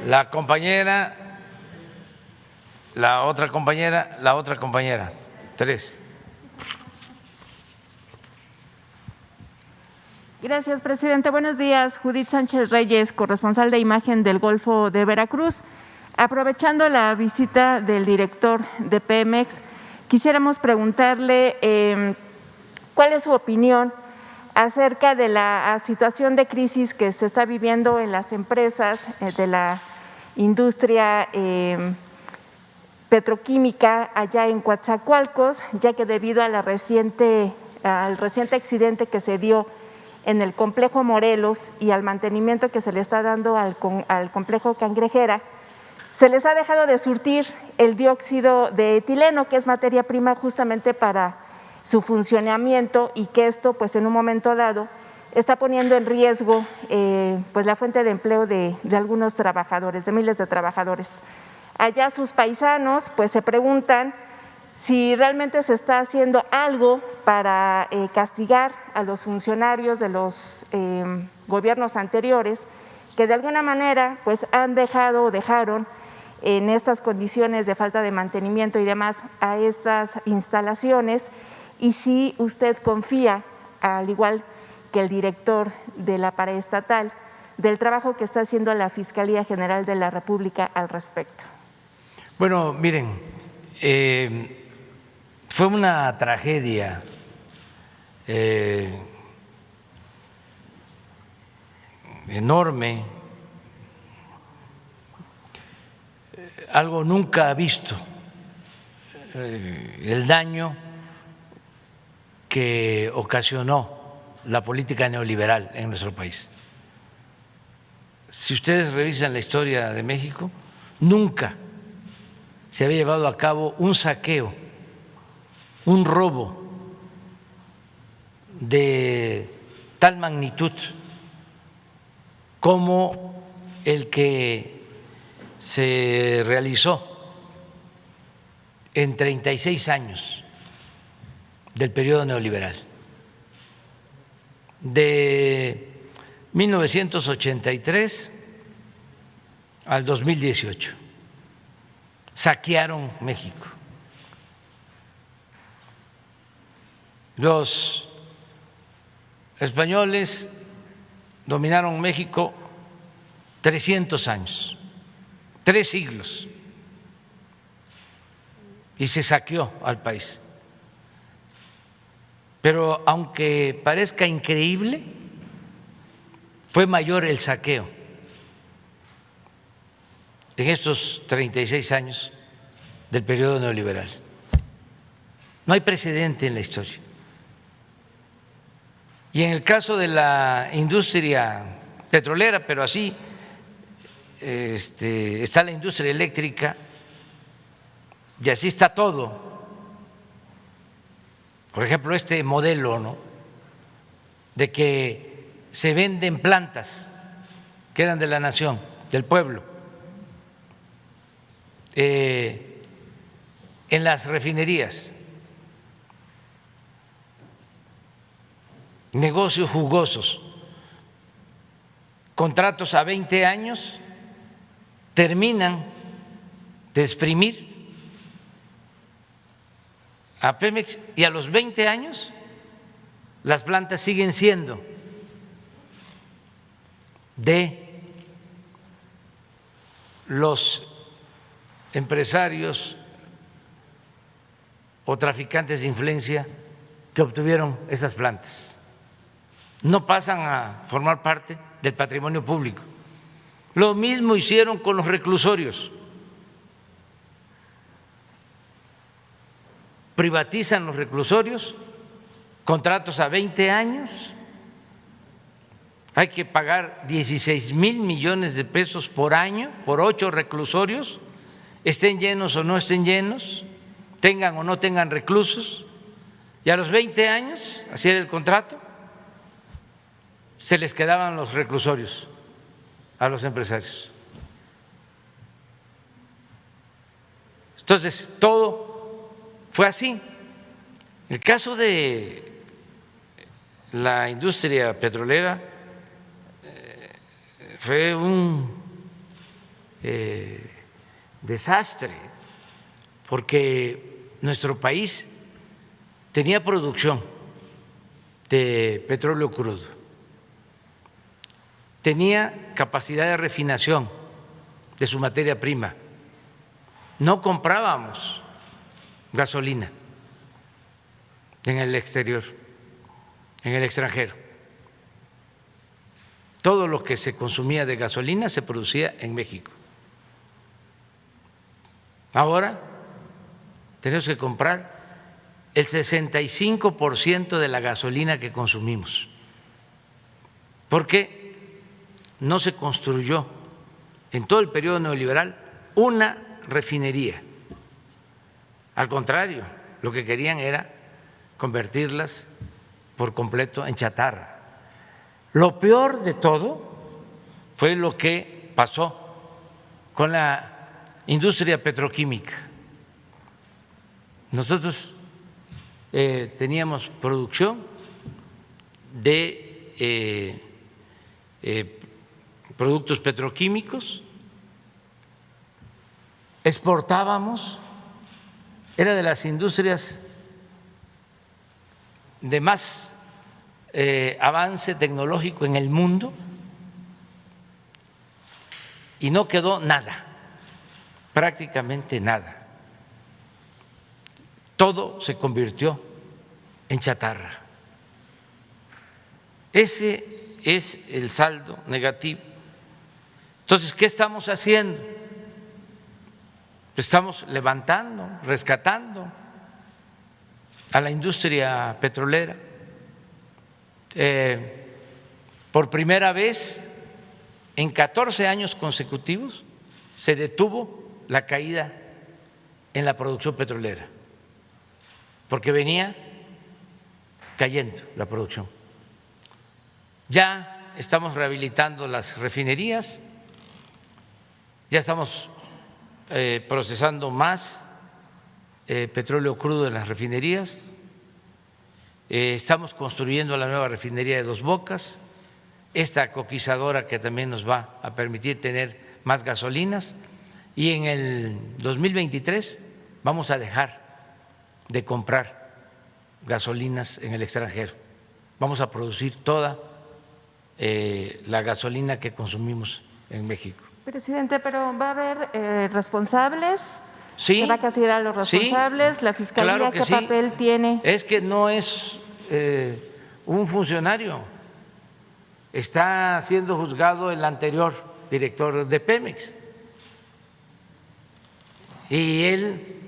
La compañera, la otra compañera, tres. Gracias, presidente. Buenos días. Judith Sánchez Reyes, corresponsal de imagen del Golfo de Veracruz. Aprovechando la visita del director de Pemex, quisiéramos preguntarle cuál es su opinión acerca de la situación de crisis que se está viviendo en las empresas de la industria petroquímica allá en Coatzacoalcos, ya que debido a al reciente accidente que se dio en el complejo Morelos y al mantenimiento que se le está dando al complejo Cangrejera, se les ha dejado de surtir el dióxido de etileno, que es materia prima justamente para su funcionamiento, y que esto, pues en un momento dado, está poniendo en riesgo pues la fuente de empleo de algunos trabajadores, de miles de trabajadores. Allá sus paisanos pues se preguntan si realmente se está haciendo algo para castigar a los funcionarios de los gobiernos anteriores que de alguna manera pues dejaron en estas condiciones de falta de mantenimiento y demás a estas instalaciones, y si usted confía, al igual que el director de la paraestatal, del trabajo que está haciendo la Fiscalía General de la República al respecto. Bueno, miren, fue una tragedia enorme, algo nunca visto, el daño que ocasionó la política neoliberal en nuestro país. Si ustedes revisan la historia de México, nunca se había llevado a cabo un saqueo, un robo de tal magnitud como el que se realizó en 36 años del periodo neoliberal, de 1983 al 2018. Saquearon México. Los españoles dominaron México 300 años, 3 siglos, y se saqueó al país. Pero aunque parezca increíble, fue mayor el saqueo en estos 36 años del periodo neoliberal. No hay precedente en la historia. Y en el caso de la industria petrolera, pero así está la industria eléctrica y así está todo. Por ejemplo, este modelo, ¿no?, de que se venden plantas que eran de la nación, del pueblo, en las refinerías, negocios jugosos, contratos a 20 años, terminan de exprimir a Pemex y a los 20 años las plantas siguen siendo de los empresarios o traficantes de influencia que obtuvieron esas plantas. No pasan a formar parte del patrimonio público. Lo mismo hicieron con los reclusorios. Privatizan los reclusorios, contratos a 20 años, hay que pagar 16,000 millones de pesos por año por 8 reclusorios, estén llenos o no estén llenos, tengan o no tengan reclusos, y a los 20 años, así era el contrato, se les quedaban los reclusorios a los empresarios. Entonces, todo fue así. El caso de la industria petrolera fue un desastre, porque nuestro país tenía producción de petróleo crudo, tenía capacidad de refinación de su materia prima, no comprábamos gasolina en el exterior, en el extranjero. Todo lo que se consumía de gasolina se producía en México. Ahora tenemos que comprar el 65% de la gasolina que consumimos, porque no se construyó en todo el periodo neoliberal una refinería. Al contrario, lo que querían era convertirlas por completo en chatarra. Lo peor de todo fue lo que pasó con la industria petroquímica. Nosotros teníamos producción de productos petroquímicos, exportábamos, era de las industrias de más avance tecnológico en el mundo, y no quedó nada, prácticamente nada. Todo se convirtió en chatarra. Ese es el saldo negativo. Entonces, ¿qué estamos haciendo? Estamos levantando, rescatando a la industria petrolera. Por primera vez en 14 años consecutivos se detuvo la caída en la producción petrolera, porque venía cayendo la producción. Ya estamos rehabilitando las refinerías, ya estamos procesando más petróleo crudo en las refinerías, estamos construyendo la nueva refinería de Dos Bocas, esta coquizadora que también nos va a permitir tener más gasolinas, y en el 2023 vamos a dejar de comprar gasolinas en el extranjero, vamos a producir toda la gasolina que consumimos en México. Presidente, pero ¿va a haber responsables? Sí. ¿Se va a castigar a los responsables? Sí, ¿La Fiscalía claro que qué sí. papel tiene? Es que no es un funcionario, está siendo juzgado el anterior director de Pemex y él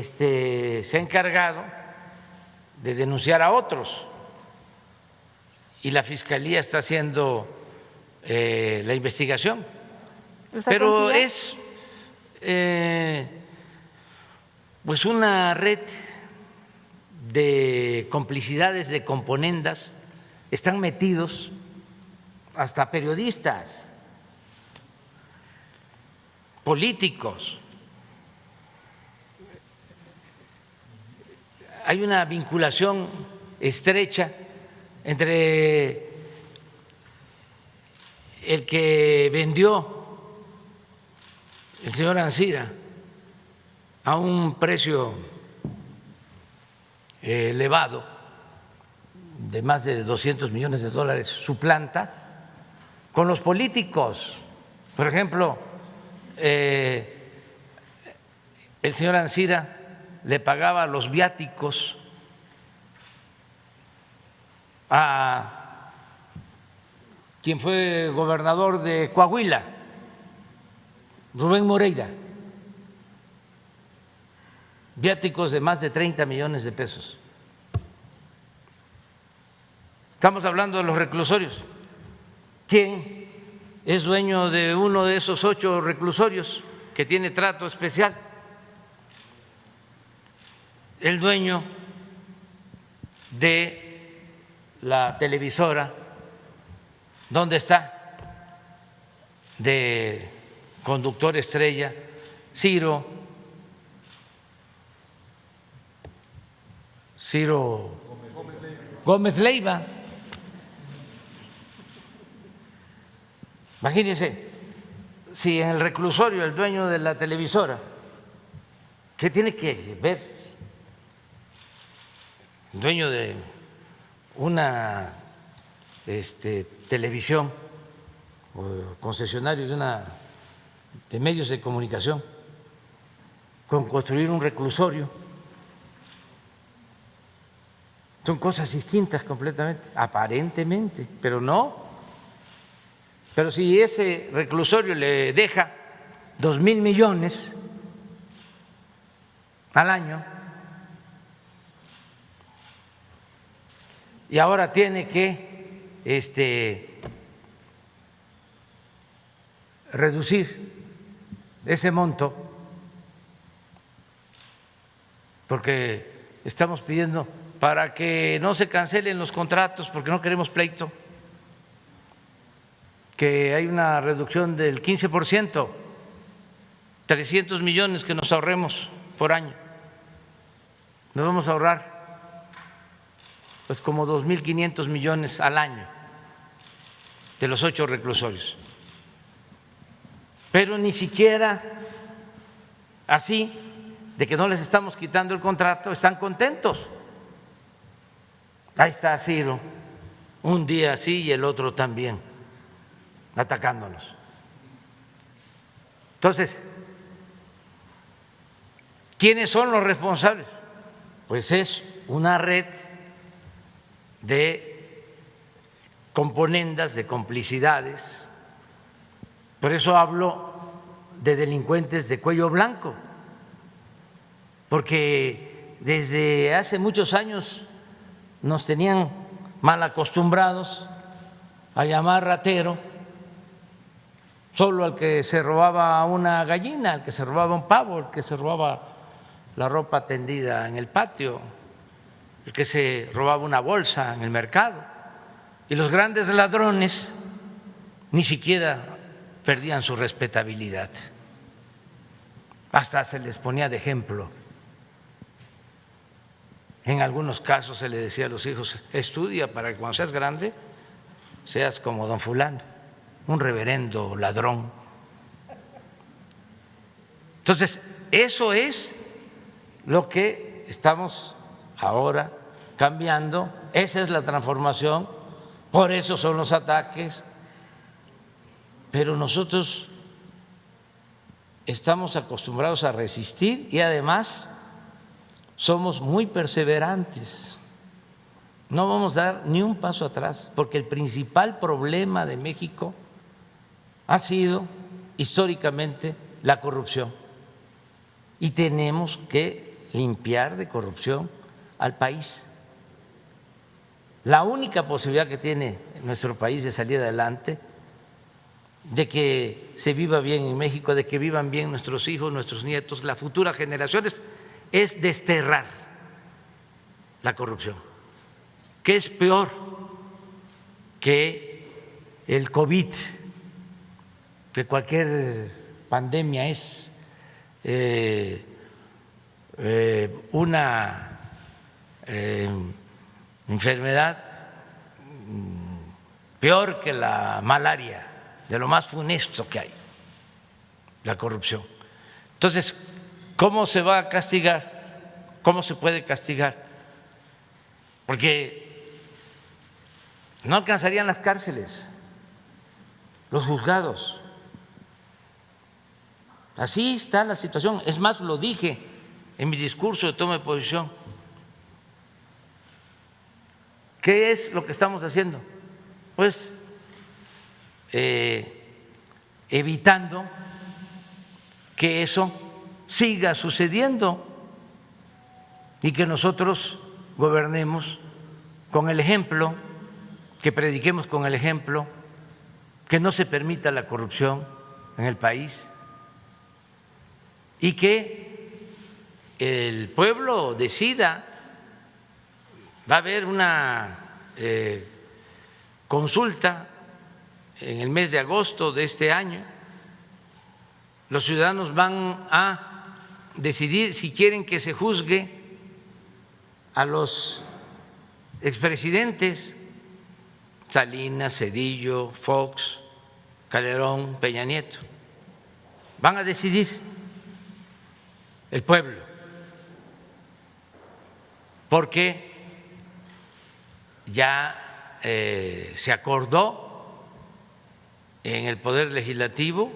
se ha encargado de denunciar a otros y la Fiscalía está haciendo la investigación, pero es pues una red de complicidades, de componendas, están metidos hasta periodistas, políticos. Hay una vinculación estrecha entre el que vendió el señor Ancira a un precio elevado de más de $200 millones su planta, con los políticos. Por ejemplo, el señor Ancira le pagaba los viáticos a quien fue gobernador de Coahuila, Rubén Moreira, viáticos de más de 30 millones de pesos. Estamos hablando de los reclusorios. ¿Quién es dueño de uno de esos 8 reclusorios que tiene trato especial? El dueño de la televisora, ¿dónde está? De conductor estrella, Ciro Gómez Leiva. Imagínense, si en el reclusorio el dueño de la televisora, ¿qué tiene que ver? El dueño de una televisión o concesionario de medios de comunicación con construir un reclusorio. Son cosas distintas completamente, aparentemente, pero no. Pero si ese reclusorio le deja 2,000 millones al año y ahora tiene que reducir ese monto porque estamos pidiendo para que no se cancelen los contratos, porque no queremos pleito, que hay una reducción del 15%, 300 millones que nos ahorremos por año. Nos vamos a ahorrar pues como 2,500 millones al año de los 8 reclusorios. Pero ni siquiera así, de que no les estamos quitando el contrato, están contentos. Ahí está Ciro, un día sí y el otro también, atacándonos. Entonces, ¿quiénes son los responsables? Pues es una red de componendas, de complicidades. Por eso hablo de delincuentes de cuello blanco, porque desde hace muchos años nos tenían mal acostumbrados a llamar ratero solo al que se robaba una gallina, al que se robaba un pavo, al que se robaba la ropa tendida en el patio, el que se robaba una bolsa en el mercado. Y los grandes ladrones ni siquiera perdían su respetabilidad, hasta se les ponía de ejemplo. En algunos casos se le decía a los hijos: estudia para que cuando seas grande seas como don fulano, un reverendo ladrón. Entonces, eso es lo que estamos ahora cambiando, esa es la transformación, por eso son los ataques, pero nosotros estamos acostumbrados a resistir y además somos muy perseverantes, no vamos a dar ni un paso atrás, porque el principal problema de México ha sido históricamente la corrupción y tenemos que limpiar de corrupción al país. La única posibilidad que tiene nuestro país de salir adelante, de que se viva bien en México, de que vivan bien nuestros hijos, nuestros nietos, las futuras generaciones, es desterrar la corrupción, que es peor que el COVID, que cualquier pandemia es una enfermedad peor que la malaria, de lo más funesto que hay, la corrupción. Entonces, ¿cómo se va a castigar? ¿Cómo se puede castigar? Porque no alcanzarían las cárceles, los juzgados. Así está la situación. Es más, lo dije en mi discurso de toma de posición. ¿Qué es lo que estamos haciendo? Pues evitando que eso siga sucediendo y que nosotros gobernemos con el ejemplo, que prediquemos con el ejemplo, que no se permita la corrupción en el país y que el pueblo decida. Va a haber una consulta en el mes de agosto de este año. Los ciudadanos van a decidir si quieren que se juzgue a los expresidentes Salinas, Zedillo, Fox, Calderón, Peña Nieto. van a decidir el pueblo, porque ya se acordó en el Poder Legislativo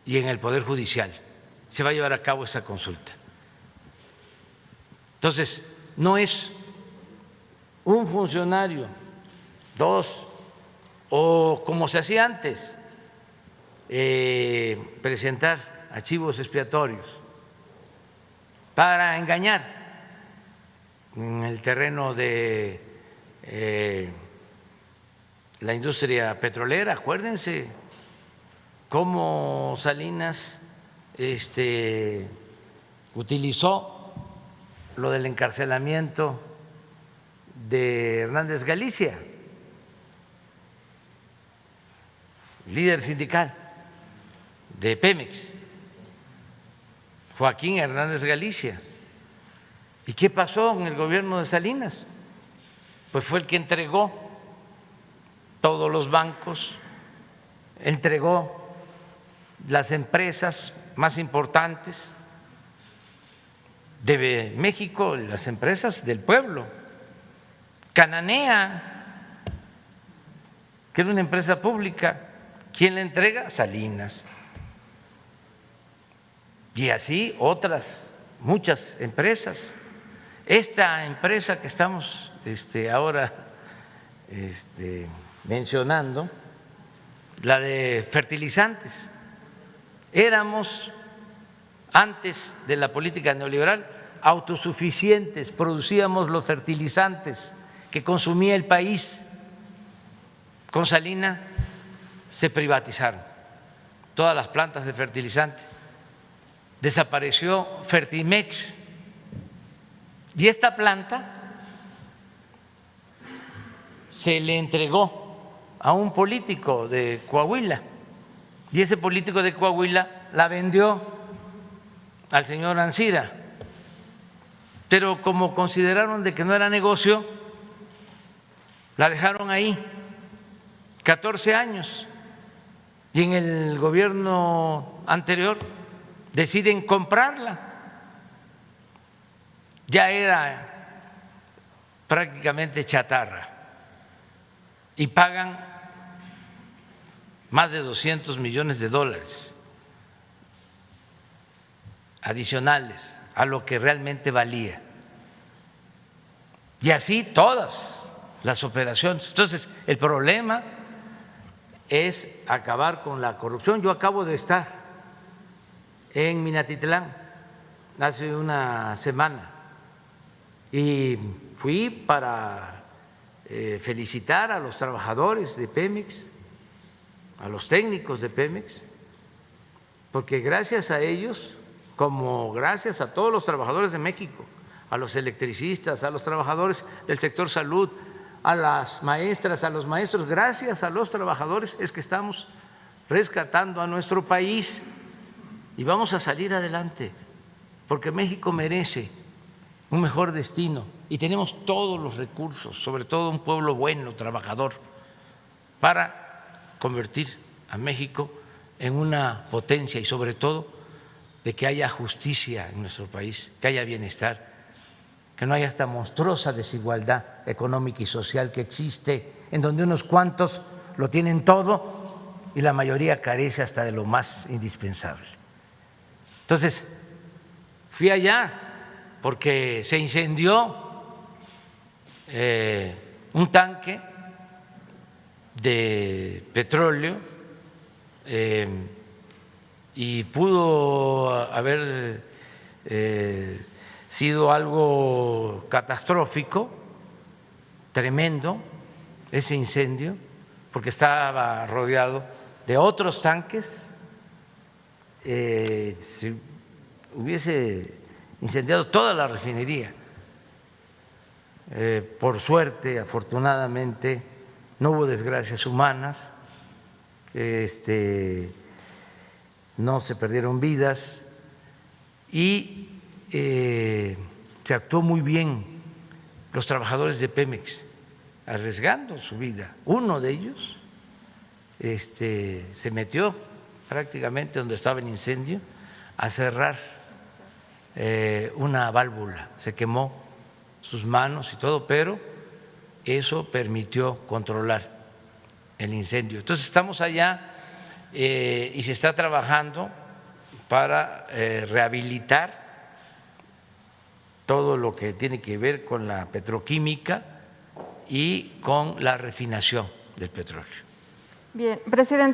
y en el Poder Judicial. Se va a llevar a cabo esa consulta. Entonces, no es un funcionario, dos, o como se hacía antes, presentar archivos expiatorios para engañar en el terreno de la industria petrolera. Acuérdense cómo Salinas utilizó lo del encarcelamiento de Hernández Galicia, líder sindical de Pemex, Joaquín Hernández Galicia. ¿Y qué pasó en el gobierno de Salinas? Pues fue el que entregó todos los bancos, entregó las empresas más importantes de México, las empresas del pueblo. Cananea, que era una empresa pública, ¿quién la entrega? Salinas. Y así otras, muchas empresas. Esta empresa que estamos ahora mencionando, la de fertilizantes, éramos antes de la política neoliberal autosuficientes, producíamos los fertilizantes que consumía el país. Con Salinas se privatizaron todas las plantas de fertilizante, desapareció Fertimex, y esta planta se le entregó a un político de Coahuila, y ese político de Coahuila la vendió al señor Ancira, pero como consideraron de que no era negocio, la dejaron ahí 14 años, y en el gobierno anterior deciden comprarla. Ya era prácticamente chatarra y pagan más de 200 millones de dólares adicionales a lo que realmente valía. Y así todas las operaciones. Entonces, el problema es acabar con la corrupción. Yo acabo de estar en Minatitlán hace una semana y fui para felicitar a los trabajadores de Pemex, a los técnicos de Pemex, porque gracias a ellos, como gracias a todos los trabajadores de México, a los electricistas, a los trabajadores del sector salud, a las maestras, a los maestros, gracias a los trabajadores es que estamos rescatando a nuestro país y vamos a salir adelante, porque México merece un mejor destino y tenemos todos los recursos, sobre todo un pueblo bueno, trabajador, para convertir a México en una potencia y sobre todo de que haya justicia en nuestro país, que haya bienestar, que no haya esta monstruosa desigualdad económica y social que existe, en donde unos cuantos lo tienen todo y la mayoría carece hasta de lo más indispensable. Entonces, fui allá porque se incendió un tanque de petróleo y pudo haber sido algo catastrófico, tremendo ese incendio, porque estaba rodeado de otros tanques. Si hubiese incendiado toda la refinería. Por suerte, afortunadamente, no hubo desgracias humanas, no se perdieron vidas y se actuó muy bien los trabajadores de Pemex, arriesgando su vida. Uno de ellos se metió prácticamente donde estaba el incendio a cerrar una válvula. Se quemó sus manos y todo, pero eso permitió controlar el incendio. Entonces estamos allá y se está trabajando para rehabilitar todo lo que tiene que ver con la petroquímica y con la refinación del petróleo. Bien, presidente.